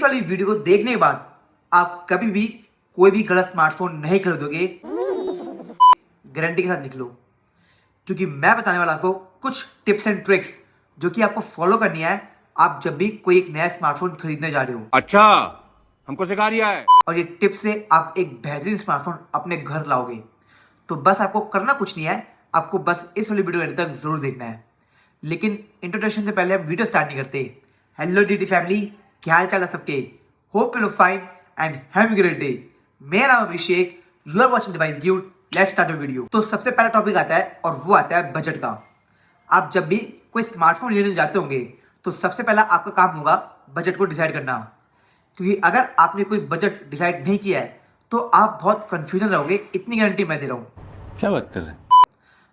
इस वाली वीडियो को देखने के बाद आप कभी भी कोई भी गलत स्मार्टफोन नहीं खरीदोगे, गारंटी के साथ लिख लो। क्योंकि मैं बताने वाला आपको कुछ टिप्स एंड ट्रिक्स जो कि आपको फॉलो करनी है आप जब भी कोई एक नया स्मार्टफोन खरीदने जा रहे हो। अच्छा, हमको सिखा रिया है। और ये टिप्स से आप एक बेहतरीन स्मार्टफोन अपने घर लाओगे। तो बस आपको करना कुछ नहीं है, आपको बस इस वाली वीडियो तक जरूर देखना है। लेकिन इंट्रोडक्शन से पहले हम वीडियो स्टार्ट नहीं करते। हेलो डीडी फैमिली, क्या हाल चाल है सबके? Hope you fine and have great day. मेरा नाम Abhishek, you are watching device gift. Let's start video. तो सबसे पहला टॉपिक आता है और वो आता है बजट का। आप जब भी कोई स्मार्टफोन लेने जाते होंगे तो सबसे पहला आपका काम होगा बजट को डिसाइड करना। क्योंकि अगर आपने कोई बजट डिसाइड नहीं किया है तो आप बहुत कंफ्यूजन रहोगे, इतनी गारंटी मैं दे रहा हूँ। क्या बात कर रहे हैं?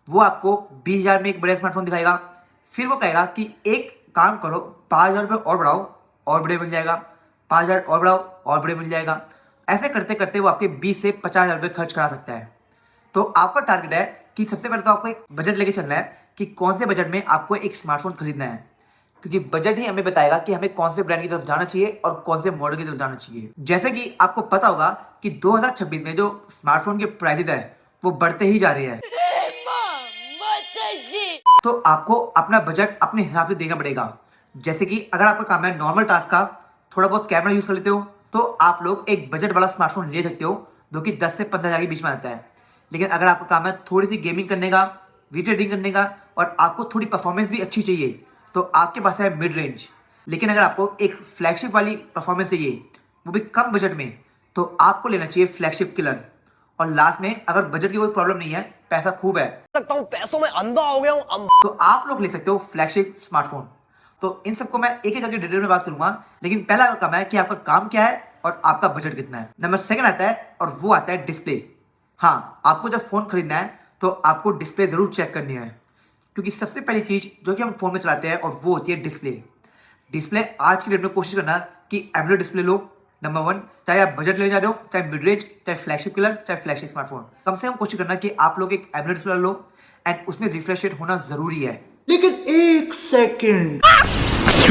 वो आपको 20,000 में एक बढ़िया स्मार्टफोन दिखाएगा, फिर वो कहेगा कि एक काम करो 5,000 रुपये और बढ़ाओ और बढ़िया मिल जाएगा, 5,000 और बढ़ाओ और बढ़िया मिल जाएगा। ऐसे करते करते वो आपके 20 से 50,000 रुपये खर्च करा सकता है। तो आपका टारगेट है कि सबसे पहले तो आपको एक बजट लेके चलना है कि कौन से बजट में आपको एक स्मार्टफोन खरीदना है। क्योंकि बजट ही हमें बताएगा कि हमें कौन से ब्रांड की तरफ जाना चाहिए और कौन से मॉडल की तरफ जाना चाहिए। जैसे कि आपको पता होगा कि 2026 में जो स्मार्टफोन के प्राइसेस है वो बढ़ते ही जा रहे हैं। तो आपको अपना बजट अपने हिसाब से देना पड़ेगा। जैसे कि अगर आपका काम है नॉर्मल टास्क का, थोड़ा बहुत कैमरा यूज कर लेते हो, तो आप लोग एक बजट वाला स्मार्टफोन ले सकते हो जो कि 10 से 15,000 के बीच में आता है। लेकिन अगर आपका काम है थोड़ी सी गेमिंग करने का, वीडियो एडिटिंग करने का और आपको थोड़ी परफॉर्मेंस भी अच्छी चाहिए तो आपके पास है मिड रेंज। लेकिन अगर आपको एक फ्लैगशिप वाली परफॉर्मेंस चाहिए वो भी कम बजट में, तो आपको लेना चाहिए फ्लैगशिप किलर। और लास्ट में अगर बजट की कोई प्रॉब्लम नहीं है, पैसा खूब है, लगता हूं पैसों में अंधा हो गया हूं। तो आप लोग ले सकते हो फ्लैगशिप स्मार्टफोन। तो इन सबको मैं एक एक करके डिटेल में बात करूंगा। लेकिन पहला काम है कि आपका काम क्या है और आपका बजट कितना है। नंबर सेकंड आता है और वो आता है डिस्प्ले। हाँ, आपको जब फोन खरीदना है तो आपको डिस्प्ले जरूर चेक करनी है। क्योंकि सबसे पहली चीज जो कि हम फोन में चलाते हैं और वो होती है डिस्प्ले। डिस्प्ले आज की डेट में कोशिश करना कि एमोलेड डिस्प्ले लो। नंबर 1, चाहे आप बजट लेने जा रहे हो, चाहे मिड रेंज, चाहे फ्लैगशिप किलर, चाहे फ्लैगशिप स्मार्टफोन, कम से कम कोशिश करना कि आप लोग एक एमोलेड डिस्प्ले लो एंड उसमें रिफ्रेश रेट होना जरूरी है। लेकिन एक सेकंड,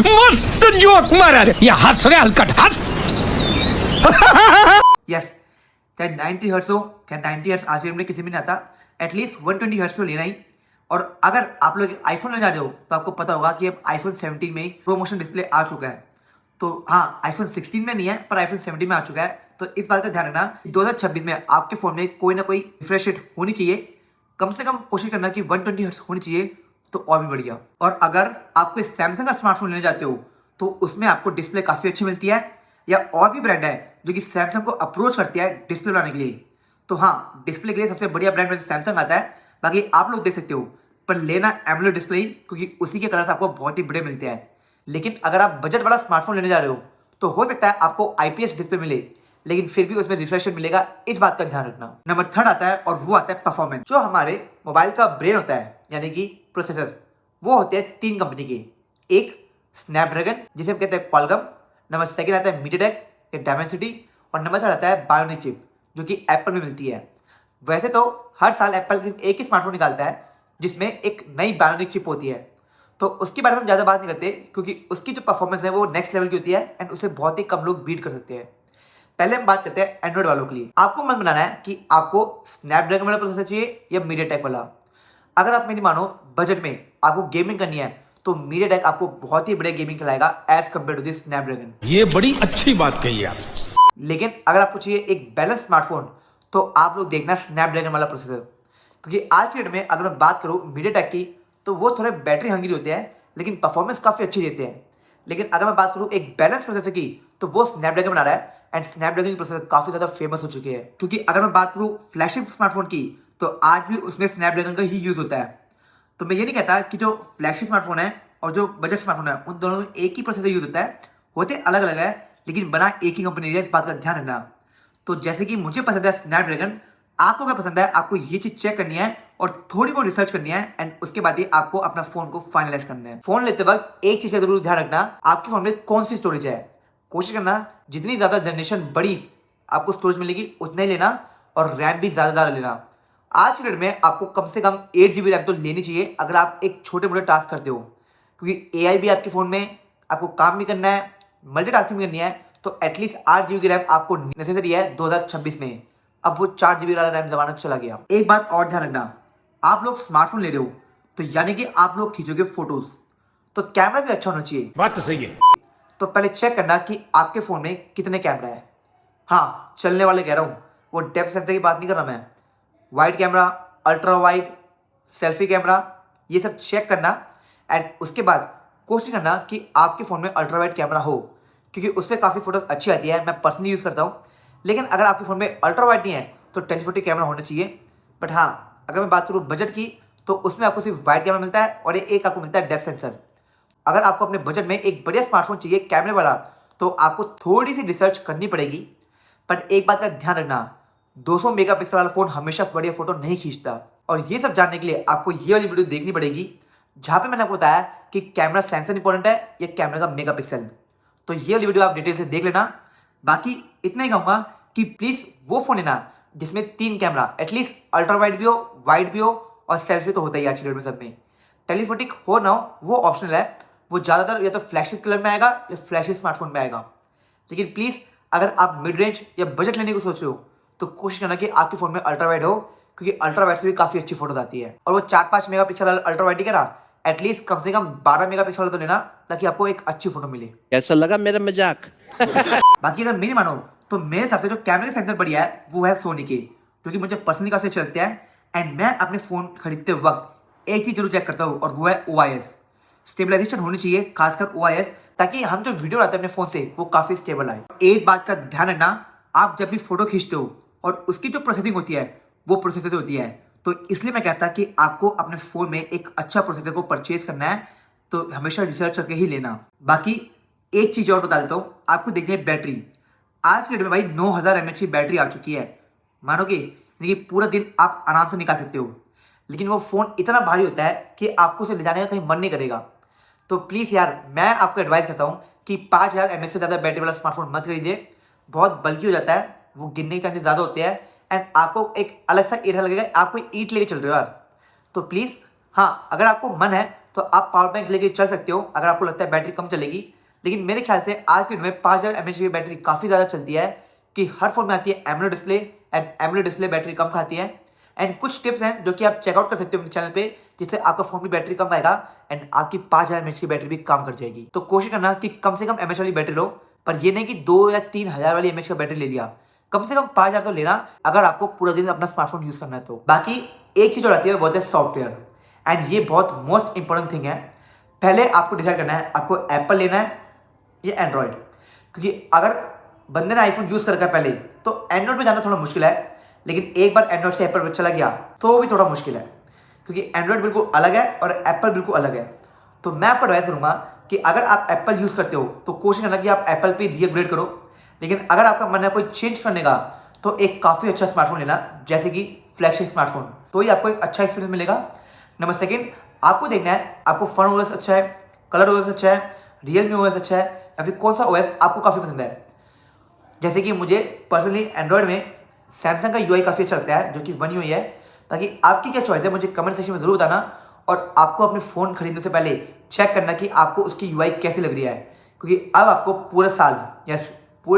मस्त जोक मारा रे, ये हंस रहे हलकट हंस। यस, चाहे 90 हर्ट्ज हो, चाहे 90 हर्ट्ज आज के डेट में किसी में नहीं आता, एटलीस्ट 120 हर्ट्ज तो लेना ही। और अगर आप लोग आईफोन लेने जा रहे हो तो आपको पता होगा कि अब आईफोन 17 में प्रोमोशन डिस्प्ले आ चुका है। तो हाँ, आईफोन 16 में नहीं है पर आईफोन 17 में आ चुका है। तो इस बात का ध्यान रखना 2026 में आपके फोन में कोई ना कोई रिफ्रेश रेट होनी चाहिए। कम से कम कोशिश करना कि 120 हर्ट्ज होनी चाहिए तो और भी बढ़िया। और अगर आप कोई सैमसंग का स्मार्टफोन लेने जाते हो तो उसमें आपको डिस्प्ले काफ़ी अच्छी मिलती है, या और भी ब्रांड है जो कि सैमसंग को अप्रोच करती है डिस्प्ले बनाने के लिए। तो हाँ, डिस्प्ले के लिए सबसे बढ़िया ब्रांड में सैमसंग आता है। बाकी आप लोग देख सकते हो, पर लेना एमोलेड डिस्प्ले ही, क्योंकि उसी के कलर्स आपको बहुत ही बड़े मिलते हैं। लेकिन अगर आप बजट वाला स्मार्टफोन लेने जा रहे हो तो हो सकता है आपको आईपीएस डिस्प्ले मिले, लेकिन फिर भी उसमें रिफ्रेश रेट मिलेगा। इस बात का ध्यान रखना। नंबर 3 आता है और वो आता है परफॉर्मेंस। जो हमारे मोबाइल का ब्रेन होता है यानी कि प्रोसेसर, वो होते हैं 3 कंपनी के। एक स्नैपड्रैगन जिसे हम कहते हैं क्वालकॉम, नंबर 2 आता है मीडियाटेक या डायमेंसिटी, और नंबर 3 आता है बायोनिक चिप जो कि एप्पल में मिलती है। वैसे तो हर साल एप्पल एक ही स्मार्टफोन निकालता है जिसमें एक नई बायोनिक चिप होती है, तो उसके बारे में हम ज़्यादा बात नहीं करते क्योंकि उसकी जो परफॉर्मेंस है वो नेक्स्ट लेवल की होती है एंड उसे बहुत ही कम लोग बीट कर सकते हैं। पहले हम बात करते हैं एंड्रॉइड वालों के लिए। आपको मन बनाना है कि आपको स्नैपड्रैगन वाला प्रोसेसर चाहिए या मीडियाटेक वाला। अगर आप मेरी मानो बजट में आपको गेमिंग करनी है तो मीडियाटेक आपको बहुत ही बढ़िया गेमिंग खिलाएगा as compare to this Snapdragon. ये बड़ी अच्छी बात कही आप। लेकिन अगर आपको चाहिए एक बैलेंस स्मार्टफोन तो आप लोग देखना स्नैपड्रैगन वाला प्रोसेसर। क्योंकि आज के डेट में अगर मैं बात करूँ मीडियाटेक की तो वो थोड़े बैटरी हंग्री होते हैं लेकिन परफॉर्मेंस काफ़ी अच्छी देते हैं। लेकिन अगर मैं बात करूँ एक बैलेंस प्रोसेसर की तो वो स्नैपड्रैगन बना रहा है एंड स्नैपड्रैगन की प्रोसेसर काफ़ी ज़्यादा फेमस हो चुके हैं। क्योंकि अगर मैं बात करूँ फ्लैगशिप स्मार्टफोन की तो आज भी उसमें स्नैपड्रैगन का ही यूज़ होता है। तो मैं ये नहीं कहता कि जो फ्लैगशिप स्मार्टफोन है और जो बजट स्मार्टफोन है उन दोनों में एक ही प्रोसेसर यूज़ होता है, होते अलग अलग है लेकिन बना एक ही कंपनी है। इस बात का ध्यान रखना। तो जैसे कि मुझे पसंद है स्नैपड्रैगन, आपको क्या पसंद है, आपको ये चीज चेक करनी है और थोड़ी बहुत रिसर्च करनी है एंड उसके बाद ही आपको अपना फोन को फाइनलाइज करना है। फोन लेते वक्त एक चीज का जरूर ध्यान रखना, आपके फोन में कौन सी स्टोरेज है। कोशिश करना जितनी ज्यादा जनरेशन बड़ी आपको स्टोरेज मिलेगी उतना ही लेना और रैम भी ज्यादा लेना। आज के डेट में आपको कम से कम 8 GB रैम तो लेनी चाहिए अगर आप एक छोटे मोटे टास्क करते हो। क्योंकि AI भी आपके फोन में, आपको काम भी करना है, मल्टीटास्किंग भी करनी है, तो एटलीस्ट 8 GB की रैम आपको नेसेसरी है 2026 में। अब वो 4 GB वाला रैम जमाना चला गया। एक बात और ध्यान रखना, आप लोग स्मार्टफोन ले रहे हो तो यानी कि आप लोग खींचोगे फोटोज, तो कैमरा भी अच्छा होना चाहिए। बात तो सही है। तो पहले चेक करना कि आपके फोन में कितने कैमरा है। हाँ, चलने वाले कह रहा हूँ, वो डेप्थ सेंसर की बात नहीं कर रहा मैं। Wide camera, ultra wide, selfie camera, ये सब चेक करना। एंड उसके बाद कोशिश करना कि आपके फ़ोन में अल्ट्रा वाइड कैमरा हो, क्योंकि उससे काफ़ी फोटोज अच्छी आती है। मैं पर्सनली यूज़ करता हूँ। लेकिन अगर आपके फ़ोन में अल्ट्रा वाइड नहीं है तो टेलीफोटो कैमरा होना चाहिए। बट हाँ, अगर मैं बात करूँ बजट की, तो उसमें आपको सिर्फ वाइड कैमरा मिलता है और एक आपको मिलता है डेप्थ सेंसर। अगर आपको अपने बजट में एक बढ़िया स्मार्टफोन चाहिए कैमरे वाला, तो आपको थोड़ी सी रिसर्च करनी पड़ेगी। बट एक बात का ध्यान रखना, 200 मेगापिक्सल वाला फ़ोन हमेशा बढ़िया फोटो नहीं खींचता। और ये सब जानने के लिए आपको ये वाली वीडियो देखनी पड़ेगी, जहाँ पे मैंने आपको बताया कि कैमरा सेंसर इंपॉर्टेंट है या कैमरा का मेगापिक्सल। तो ये वाली वीडियो आप डिटेल से देख लेना। बाकी इतना ही कहूँगा कि प्लीज़ वो फ़ोन लेना जिसमें 3 कैमरा, एटलीस्ट अल्ट्रा वाइड भी हो, वाइड भी हो और सेल्फी तो होता ही आज की डेट में सब में। टेलीफोटिक हो ना हो वो ऑप्शनल है, वो ज़्यादातर या तो फ्लैगशिप कलर में आएगा या फ्लैगशिप स्मार्टफोन में आएगा। लेकिन प्लीज़ अगर आप मिड रेंज या बजट लेने को सोच रहे हो तो कोशिश करना कि आपके फ़ोन में अल्ट्रा वाइड हो, क्योंकि अल्ट्रा वाइड से भी काफ़ी अच्छी फोटो आती है। और वो 4-5 मेगापिक्सल वाला अल्ट्रा वाइड ही कह रहा, एटलीस्ट कम से कम 12 मेगापिक्सल वाला तो लेना, ताकि आपको एक अच्छी फोटो मिले। कैसा लगा मेरा मजाक? बाकी अगर मेरी मानो तो मेरे हिसाब से जो कैमरे का सेंसर बढ़िया है वो है सोनी के, जो कि मुझे पर्सनली काफ़ी अच्छे लगते हैं। एंड मैं अपने फ़ोन खरीदते वक्त एक चीज़ जरूर चेक करता हूँ, और वो है OIS। स्टेबलाइजेशन होनी चाहिए, खासकर OIS, ताकि हम जो वीडियो आते हैं अपने फ़ोन से वो काफ़ी स्टेबल आए। एक बात का ध्यान रखना, आप जब भी फोटो खींचते हो और उसकी जो प्रोसेसिंग होती है वो प्रोसेसर से होती है, तो इसलिए मैं कहता कि आपको अपने फ़ोन में एक अच्छा प्रोसेसर को परचेज करना है, तो हमेशा रिसर्च करके ही लेना। बाकी एक चीज़ और बता देता हूँ, आपको देखनी है बैटरी। आज के डेट में भाई 9000 mAh की बैटरी आ चुकी है, मानोगे? यानी कि पूरा दिन आप आराम से निकाल सकते हो। लेकिन वो फ़ोन इतना भारी होता है कि आपको उसे ले जाने का कहीं मन नहीं करेगा। तो प्लीज़ यार, मैं आपको एडवाइस करता हूँ कि 5000 mAh से ज़्यादा बैटरी वाला स्मार्टफोन मत खरीदिए। बहुत बल्कि हो जाता है, वो गिरने के चांसेस ज़्यादा होते हैं, एंड आपको एक अलग सा एरिया लगेगा, आप कोई ईंट लेके चल रहे हो यार। तो प्लीज़ हाँ, अगर आपको मन है तो आप पावर बैंक लेके चल सकते हो, अगर आपको लगता है बैटरी कम चलेगी। लेकिन मेरे ख्याल से आज के डेट में 5000 mAh की बैटरी काफ़ी ज़्यादा चलती है, कि हर फोन में आती है AMOLED display, and AMOLED display battery कम खाती है। एंड कुछ टिप्स हैं जो कि आप चेकआउट कर सकते हो अपने चैनल पे, जिससे आपका फोन की बैटरी कम आएगा एंड आपकी 5000 mAh की बैटरी भी काम कर जाएगी। तो कोशिश करना कि कम से कम mAh वाली बैटरी लो, पर ये नहीं कि 2 या 3000 वाली mAh का बैटरी ले लिया। कम से कम 5000 तो लेना, अगर आपको पूरा दिन अपना स्मार्टफोन यूज़ करना है तो। बाकी एक चीज़ और आती है, वो है सॉफ्टवेयर, एंड ये बहुत मोस्ट इंपॉर्टेंट थिंग है। पहले आपको डिसाइड करना है आपको एप्पल लेना है या एंड्रॉयड, क्योंकि अगर बंदे ने आईफोन यूज़ कर रखा है पहले, तो एंड्रॉयड में जाना थोड़ा मुश्किल है। लेकिन एक बार एंड्रॉयड से एप्पल पर चला गया तो वो भी थोड़ा मुश्किल है, क्योंकि एंड्रॉयड बिल्कुल अलग है और एप्पल बिल्कुल अलग है। तो मैं आपको एडवाइस करूँगा कि अगर आप एप्पल यूज़ करते हो तो कोशिश करना कि आप एप्पल पे रीअपग्रेड करो। लेकिन अगर आपका मन है कोई चेंज करने का, तो एक काफ़ी अच्छा स्मार्टफोन लेना, जैसे कि फ्लैगशिप स्मार्टफोन, तो ही आपको एक अच्छा एक्सपीरियंस मिलेगा। नंबर सेकेंड, आपको देखना है आपको फन OS अच्छा है, कलर OS अच्छा है, रियलमी OS अच्छा है, या फिर कौन सा OS आपको काफ़ी पसंद है। जैसे कि मुझे पर्सनली एंड्रॉयड में सैमसंग का UI काफ़ी अच्छा लगता है, जो कि One UI है। बाकी आपकी क्या चॉइस है मुझे कमेंट सेक्शन में ज़रूर बताना, और आपको अपने फ़ोन खरीदने से पहले चेक करना कि आपको उसकी UI कैसी लग रही है, क्योंकि अब आपको पूरे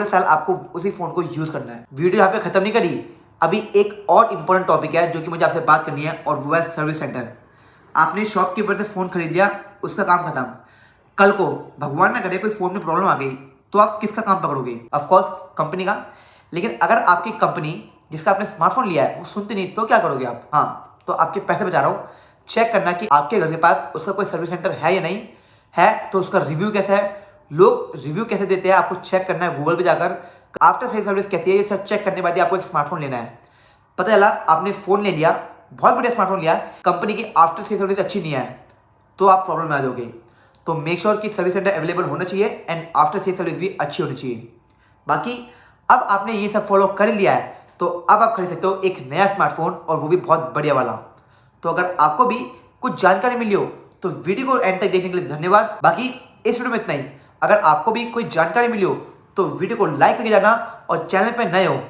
साल आपको उसी फ़ोन को यूज़ करना है। वीडियो यहाँ पे ख़त्म नहीं करी, अभी एक और इम्पोर्टेंट टॉपिक है जो कि मुझे आपसे बात करनी है, और वो है सर्विस सेंटर। आपने शॉपकीपर से फ़ोन खरीद लिया, उसका काम खत्म। कल को भगवान ना करे कोई फ़ोन में प्रॉब्लम आ गई, तो आप किसका काम पकड़ोगे? ऑफकोर्स कंपनी का। लेकिन अगर आपकी कंपनी जिसका आपने स्मार्टफोन लिया है वो सुनती नहीं, तो क्या करोगे आप? हाँ, तो आपके पैसे बचा रहा हूँ। चेक करना कि आपके घर के पास उसका कोई सर्विस सेंटर है या नहीं है, तो उसका रिव्यू कैसा है, लोग रिव्यू कैसे देते हैं, आपको चेक करना है गूगल पे जाकर। आफ्टर सेल सर्विस कैसी है, ये सब चेक करने के बाद ही आपको एक स्मार्टफोन लेना है। पता चला आपने फ़ोन ले लिया, बहुत बढ़िया स्मार्टफोन लिया, कंपनी की आफ्टर सेल सर्विस अच्छी नहीं है, तो आप प्रॉब्लम में आ जाओगे। तो मेक श्योर कि सर्विस सेंटर अवेलेबल होना चाहिए एंड आफ्टर सेल सर्विस भी अच्छी होनी चाहिए। बाकी अब आपने ये सब फॉलो कर लिया है, तो अब आप खरीद सकते हो एक नया स्मार्टफोन, और वो भी बहुत बढ़िया वाला। तो अगर आपको भी कुछ जानकारी मिली हो तो वीडियो को एंड तक देखने के लिए धन्यवाद। बाकी इस वीडियो में इतना ही। अगर आपको भी कोई जानकारी मिली हो तो वीडियो को लाइक करके जाना, और चैनल पर नए हो,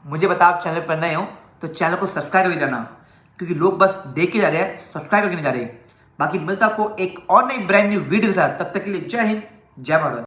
मुझे बता आप चैनल पर नए हो तो चैनल को सब्सक्राइब करके जाना, क्योंकि लोग बस देख के जा रहे हैं, सब्सक्राइब करके नहीं जा रहे। बाकी मिलता आपको एक और नई ब्रांड न्यू वीडियो के साथ, तब तक के लिए जय हिंद, जय भारत।